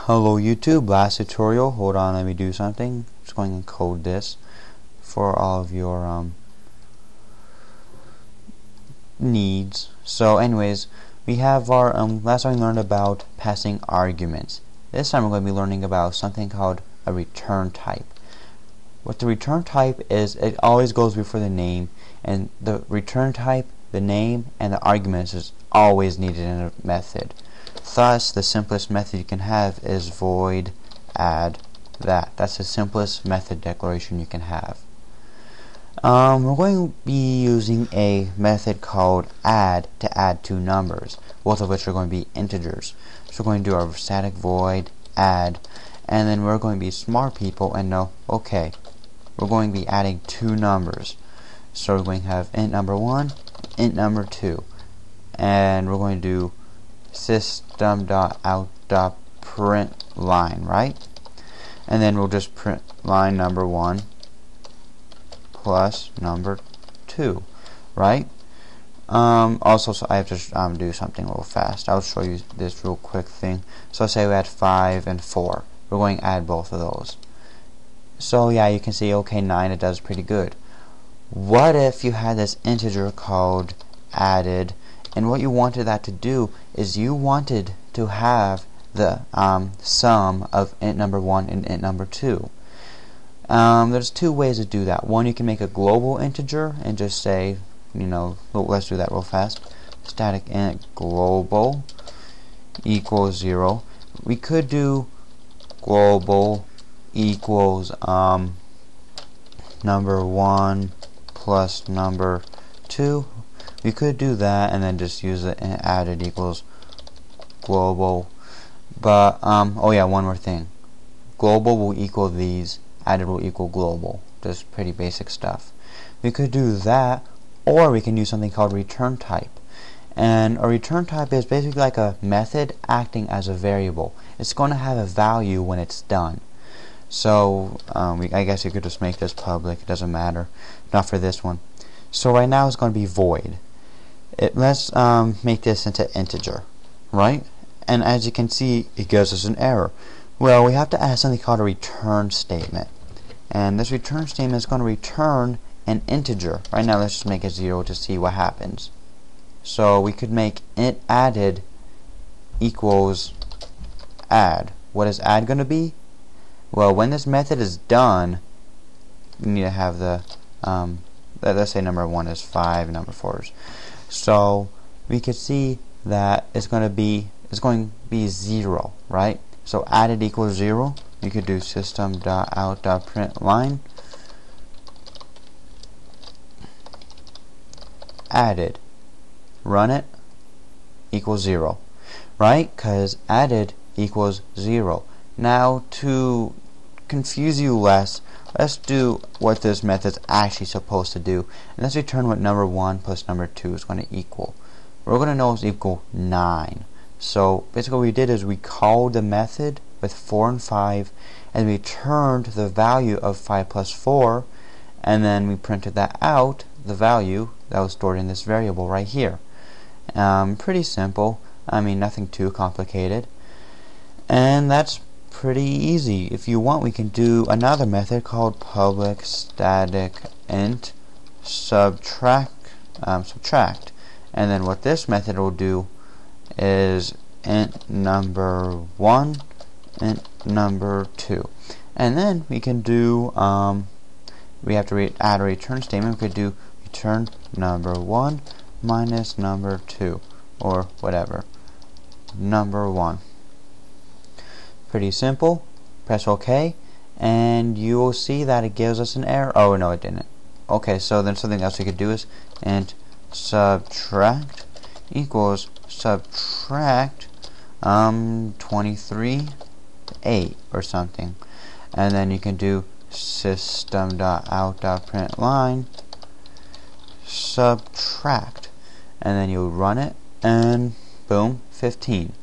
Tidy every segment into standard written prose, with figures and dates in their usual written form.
Hello YouTube, last tutorial. Hold on, let me do something. Just going to code this for all of your needs. So anyways, we have our last time we learned about passing arguments. This time we're going to be learning about something called a return type. What the return type is, it always goes before the name, and the return type, the name, and the arguments is always needed in a method. Thus, the simplest method you can have is void add that. That's the simplest method declaration you can have. We're going to be using a method called add to add two numbers, both of which are going to be integers. So we're going to do our static void add, and then we're going to be smart people and know, okay, we're going to be adding two numbers. So we're going to have int number 1, int number 2, and we're going to do system.out.println, right? And then we'll just print line number 1 plus number 2, right? Also, so I have to do something real fast. I'll show you this real quick thing. So say we add 5 and 4. We're going to add both of those. So yeah, you can see, okay, 9, it does pretty good. What if you had this integer called added, and what you wanted that to do is you wanted to have the sum of int number 1 and int number 2. There's two ways to do that. One, you can make a global integer and just say, let's do that real fast. Static int global equals 0. We could do global equals number 1 plus number 2. We could do that and then just use the added equals global. But oh yeah, one more thing. Global will equal these, added will equal global. Just pretty basic stuff. We could do that, or we can use something called return type. And a return type is basically like a method acting as a variable. It's going to have a value when it's done. So I guess you could just make this public. It doesn't matter. Not for this one. So right now it's going to be void. Let's make this into integer, right? And as you can see, it gives us an error. Well, we have to add something called a return statement. And this return statement is going to return an integer. Right now, let's just make it 0 to see what happens. So we could make int added equals add. What is add going to be? Well, when this method is done, you need to have the let's say number 1 is 5 and number 4 is. So we could see that it's going to be 0, right? So added equals 0. You could do system.out.println added, run it, equals 0, right? Because added equals 0. Now to confuse you less, let's do what this method is actually supposed to do, and let's return what number 1 plus number 2 is going to equal. We're going to know it's equal 9. So basically what we did is we called the method with 4 and 5, and we returned the value of 5 plus 4, and then we printed that out, the value that was stored in this variable right here. Pretty simple. I mean, nothing too complicated. And that's pretty easy. If you want, we can do another method called public static int subtract. And then what this method will do is int number 1, int number 2. And then we can do, we have to add a return statement. We could do return number 1 minus number 2, or whatever, number 1. Pretty simple. Press OK, and you will see that it gives us an error. Oh no, it didn't. Okay, so then something else we could do is int subtract equals subtract 23 8 or something, and then you can do system.out.println subtract, and then you run it, and boom, 15.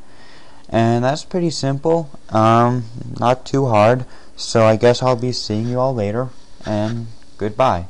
And that's pretty simple, not too hard. So I guess I'll be seeing you all later, and goodbye.